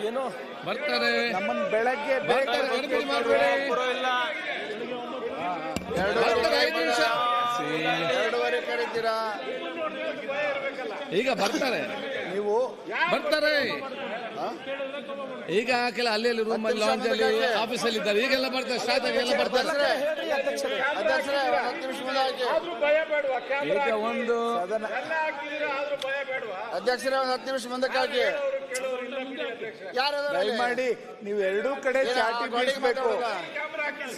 ಏನು ಬರ್ತಾರೆ ನಮ್ಮನ್ನ ಬೆಳಗ್ಗೆ ಎರಡೂವರೆ ಕರೀತೀರಾ? ಈಗ ಬರ್ತಾರೆ, ನೀವು ಬರ್ತಾರೆ. ಈಗ ಕೆಲ ಅಲ್ಲಿ ರೂಮ್ ಅಲ್ಲಿ ಲಾಂಜ್ ಅಲ್ಲಿ ಆಫೀಸಲ್ಲಿ ಇದ್ದಾರೆ. ಈಗೆಲ್ಲ ಬರ್ತಾರೆ, ಸ್ಟಾರ್ಟ್ ಆಗಿ ಎಲ್ಲ ಬರ್ತಾರೆ. ಈಗ ಒಂದು ಅಧ್ಯಕ್ಷರೇ ಒಂದು 10 ನಿಮಿಷ ಮುಂದಕ್ಕೆ ಹಾಕಿ. ದಯಮಾಡಿ ನೀವು ಎರಡೂ ಕಡೆ ಚಾಟಿ ಬೀಳಿಸಬೇಕು,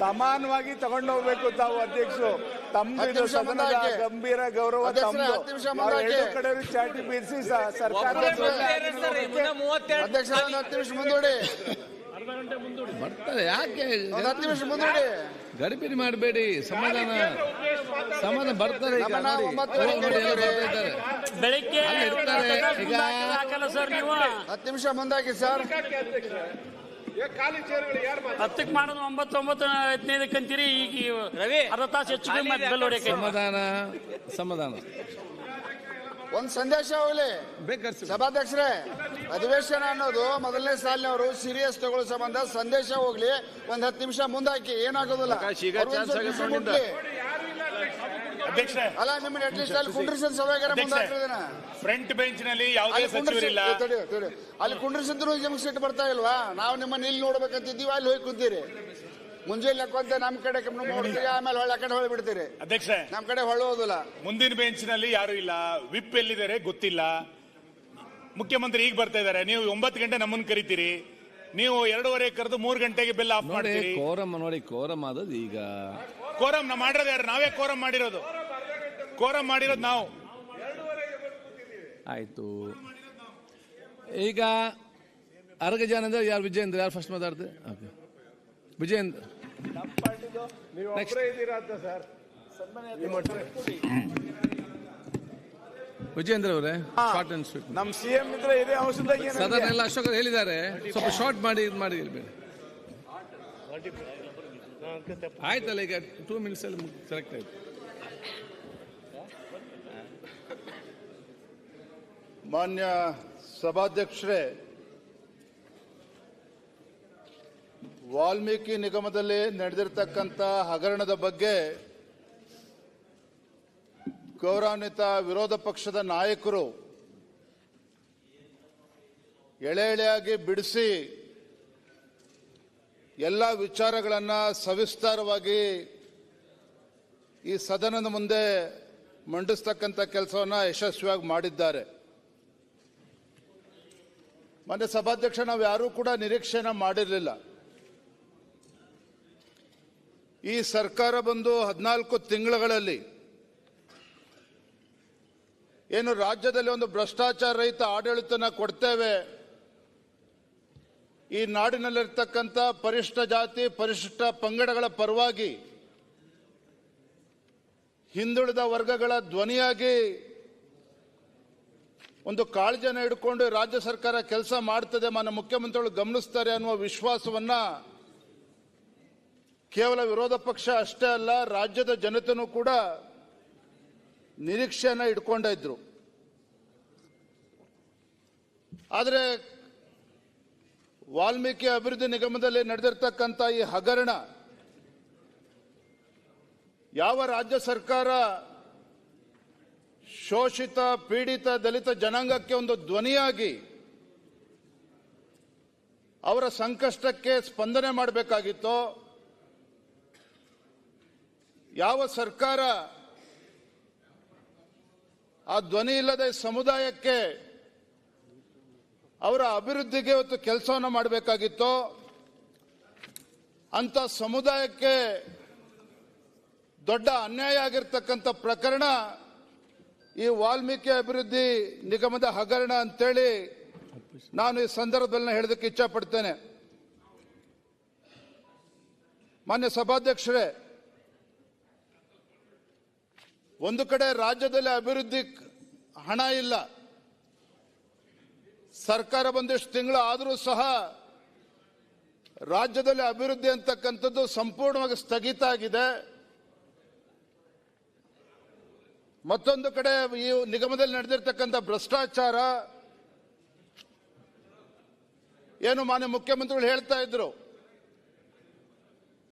ಸಮಾನವಾಗಿ ತಗೊಂಡು ಹೋಗ್ಬೇಕು. ತಾವು ಅಧ್ಯಕ್ಷರು ತಮ್ಮದು ಸದನದ ಗಂಭೀರ ಗೌರವ ತಮ್ಮದು. ಎರಡೂ ಕಡೆ ಚಾಟಿ ಬೀರಿಸಿ ಸರ್ಕಾರ ಅಧ್ಯಕ್ಷ 10 ನಿಮಿಷ ಮುಂದೂಡಿ. ಬರ್ತಾರೆ. ಯಾಕೆ 10 ನಿಮಿಷ ಮುಂದೂಡಿ, ಗಡಿಬಿಡಿ ಮಾಡಬೇಡಿ. ಸಮಾಧಾನ ಬರ್ತಾರೆ. ಈಗ ಬೆಳಿಗ್ಗೆ ಇರ್ತಾರೆ. ಈಗ 10 ನಿಮಿಷ ಮುಂದಾಗಿ ಸರ್. 10ಕ್ಕೆ ಮಾಡೋದು 9:15 ಅಂತೀರಿ. ಈಗ ಅರ್ಧ ತಾಸು ಹೆಚ್ಚು ಬೆಲ್ ಹೊಡೆಯಕ್ಕೆ. ಸಮಾಧಾನ ಒಂದ್ ಸಂದೇಶ ಹೋಗ್ಲಿ ಸಭಾಧ್ಯಕ್ಷರೇ. ಅಧಿವೇಶನ ಅನ್ನೋದು ಮೊದಲನೇ ಸಾಲಿನವರು ಸೀರಿಯಸ್ ತಗೊಳ್ಳೋ ಸಂಬಂಧ ಸಂದೇಶ ಹೋಗ್ಲಿ. ಒಂದ್ 10 ನಿಮಿಷ ಮುಂದಾಕಿ, ಏನಾಗೋದಿಲ್ಲ. ಅಲ್ಲ ನಿಮ್ಮನ್ನ ಅಟ್ಲೀಸ್ಟ್ ಅಲ್ಲಿ ಕುಂಡ್ರಿಸಿದ ಸಭೆಗಾರ ಮುಂದಾಕಿರೋದನ್ನ ಫ್ರಂಟ್ ಬೆಂಚ್ ನಲ್ಲಿ ಯಾವುದೇ ಸಚಿವರಿಲ್ಲ. ಅಲ್ಲಿ ಕುಂಡ್ರಿಸಿದ್ರು ನಿಮ್ಗೆ ಸಿಟ್ಟು ಬರ್ತಾ ಇಲ್ವಾ? ನಾವು ನಿಮ್ಮನ್ನ ಇಲ್ಲಿ ನೋಡ್ಬೇಕಂತಿದ್ದೀವಿ, ಅಲ್ಲಿ ಹೋಗಿ ಕುಂತೀರಿ. ಮುಂಜಾನೆ ಲೆಕ್ಕಂತ ನಮ್ ಕಡೆ ನೋಡ್ತೀವಿ, ಆಮೇಲೆ ಹೊಳ್ಳಿ ಆ ಕಡೆ ಹೊಳ್ಳಿ ಬಿಡ್ತೀರಿ. ಅಧ್ಯಕ್ಷ ನಮ್ ಕಡೆ ಹೊಳ್ಳೋದಿಲ್ಲ. ಮುಂದಿನ ಬೆಂಚ್ ನಲ್ಲಿ ಯಾರು ಇಲ್ಲ. ವಿಪ್ ಎಲ್ಲಿದ್ದಾರೆ ಗೊತ್ತಿಲ್ಲ. ಮುಖ್ಯಮಂತ್ರಿ ಈಗ ಬರ್ತಾ ಇದಾರೆ. ನೀವು 9 ಗಂಟೆ ನಮ್ಮನ್ನು ಕರಿತೀರಿ. ನೀವು 2:15 ಕರೆದು 3 ಗಂಟೆಗೆ ಬೆಲ್ ಆಫ್ ಮಾಡ್ತೀರಿ. ಕೋರಮ್ ಆದದ್ದು ಈಗ. ಕೋರಮ್ ನಾವು ಮಾಡಿರೋದು ಯಾರು? ನಾವೇ ಕೋರಮ್ ಮಾಡಿರೋದು ನಾವು. ಆಯ್ತು. ಈಗ ಅರ್ಗ ಜನ ಅಂದ್ರೆ ಯಾರು? ವಿಜಯೇಂದ್ರ ಯಾರು ಫಸ್ಟ್ ಮಾತಾಡ್ತಾರೆ? ಓಕೆ, ವಿಜಯೇಂದ್ರ. ವಿಜಯೇಂದ್ರ ಅವರೇ, ಶಾರ್ಟ್ ಅಂಡ್ ಸ್ವೀಟ್. ನಮ್ ಸಿಎಂ ಇದ್ರೆ ಇದೇ ಔಷಧ ಸದನ ಎಲ್ಲ ಅಶೋಕ ಹೇಳಿದ್ದಾರೆ, ಸ್ವಲ್ಪ ಶಾರ್ಟ್ ಮಾಡಿ ಇದು ಮಾಡಿ ಇರ್ಬೇಡಿ. ಆಯ್ತಲ್ಲ, ಈಗ 2 ಮಿನಿಟ್ಸ್ ಅಲ್ಲಿ ಸೆಲೆಕ್ಟ್ ಆಯ್ತು. ಮಾನ್ಯ ಸಭಾಧ್ಯಕ್ಷರೇ, ವಾಲ್ಮೀಕಿ ನಿಗಮದಲ್ಲಿ ನಡೆದಿರ್ತಕ್ಕಂಥ ಹಗರಣದ ಬಗ್ಗೆ ಗೌರವಾನ್ವಿತ ವಿರೋಧ ಪಕ್ಷದ ನಾಯಕರು ಎಳೆ ಎಳೆಯಾಗಿ ಬಿಡಿಸಿ ಎಲ್ಲ ವಿಚಾರಗಳನ್ನು ಸವಿಸ್ತಾರವಾಗಿ ಈ ಸದನದ ಮುಂದೆ ಮಂಡಿಸ್ತಕ್ಕಂಥ ಕೆಲಸವನ್ನು ಯಶಸ್ವಿಯಾಗಿ ಮಾಡಿದ್ದಾರೆ. ಮಾನ್ಯ ಸಭಾಧ್ಯಕ್ಷ, ನಾವು ಯಾರೂ ಕೂಡ ನಿರೀಕ್ಷೆನ ಮಾಡಿರಲಿಲ್ಲ. ಈ ಸರ್ಕಾರ ಬಂದು 14 ತಿಂಗಳುಗಳಲ್ಲಿ ಏನು ರಾಜ್ಯದಲ್ಲಿ ಒಂದು ಭ್ರಷ್ಟಾಚಾರ ರಹಿತ ಆಡಳಿತನ ಕೊಡ್ತೇವೆ, ಈ ನಾಡಿನಲ್ಲಿರ್ತಕ್ಕಂಥ ಪರಿಶಿಷ್ಟ ಜಾತಿ ಪರಿಶಿಷ್ಟ ಪಂಗಡಗಳ ಪರವಾಗಿ ಹಿಂದುಳಿದ ವರ್ಗಗಳ ಧ್ವನಿಯಾಗಿ ಒಂದು ಕಾಳಜಿಯನ್ನು ಹಿಡ್ಕೊಂಡು ರಾಜ್ಯ ಸರ್ಕಾರ ಕೆಲಸ ಮಾಡ್ತದೆ, ಮಾನ್ಯ ಮುಖ್ಯಮಂತ್ರಿಗಳು ಗಮನಿಸ್ತಾರೆ ಅನ್ನುವ ವಿಶ್ವಾಸವನ್ನ ಕೇವಲ ವಿರೋಧ ಪಕ್ಷ ಅಷ್ಟೇ ಅಲ್ಲ, ರಾಜ್ಯದ ಜನತೆನೂ ಕೂಡ ನಿರೀಕ್ಷೆಯನ್ನು ಇಟ್ಕೊಂಡಿದ್ರು. ಆದರೆ ವಾಲ್ಮೀಕಿ ಅಭಿವೃದ್ಧಿ ನಿಗಮದಲ್ಲಿ ನಡೆದಿರ್ತಕ್ಕಂಥ ಈ ಹಗರಣ ಯಾವ ರಾಜ್ಯ ಸರ್ಕಾರ ಶೋಷಿತ ಪೀಡಿತ ದಲಿತ ಜನಾಂಗಕ್ಕೆ ಒಂದು ಧ್ವನಿಯಾಗಿ ಅವರ ಸಂಕಷ್ಟಕ್ಕೆ ಸ್ಪಂದನೆ ಮಾಡಬೇಕಾಗಿತ್ತೋ, ಯಾವ ಸರ್ಕಾರ ಆ ಧ್ವನಿ ಇಲ್ಲದೆ ಸಮುದಾಯಕ್ಕೆ ಅವರ ಅಭಿವೃದ್ಧಿಗೆ ಇವತ್ತು ಕೆಲಸವನ್ನು ಮಾಡಬೇಕಾಗಿತ್ತೋ, ಅಂತ ಸಮುದಾಯಕ್ಕೆ ದೊಡ್ಡ ಅನ್ಯಾಯ ಆಗಿರ್ತಕ್ಕಂಥ ಪ್ರಕರಣ ಈ ವಾಲ್ಮೀಕಿ ಅಭಿವೃದ್ಧಿ ನಿಗಮದ ಹಗರಣ ಅಂತೇಳಿ ನಾನು ಈ ಸಂದರ್ಭದಲ್ಲಿ ಹೇಳೋದಕ್ಕೆ ಇಚ್ಛಪಡ್ತೇನೆ. ಮಾನ್ಯ ಸಭಾಧ್ಯಕ್ಷರೇ, ಒಂದು ಕಡೆ ರಾಜ್ಯದಲ್ಲಿ ಅಭಿವೃದ್ಧಿ ಹಣ ಇಲ್ಲ, ಸರ್ಕಾರ ಬಂದಿಷ್ಟು ತಿಂಗಳು ಆದರೂ ಸಹ ರಾಜ್ಯದಲ್ಲಿ ಅಭಿವೃದ್ಧಿ ಅಂತಕ್ಕಂಥದ್ದು ಸಂಪೂರ್ಣವಾಗಿ ಸ್ಥಗಿತ ಆಗಿದೆ. ಮತ್ತೊಂದು ಕಡೆ ಈ ನಿಗಮದಲ್ಲಿ ನಡೆದಿರ್ತಕ್ಕಂಥ ಭ್ರಷ್ಟಾಚಾರ, ಏನು ಮಾನ್ಯ ಮುಖ್ಯಮಂತ್ರಿಗಳು ಹೇಳ್ತಾ ಇದ್ರು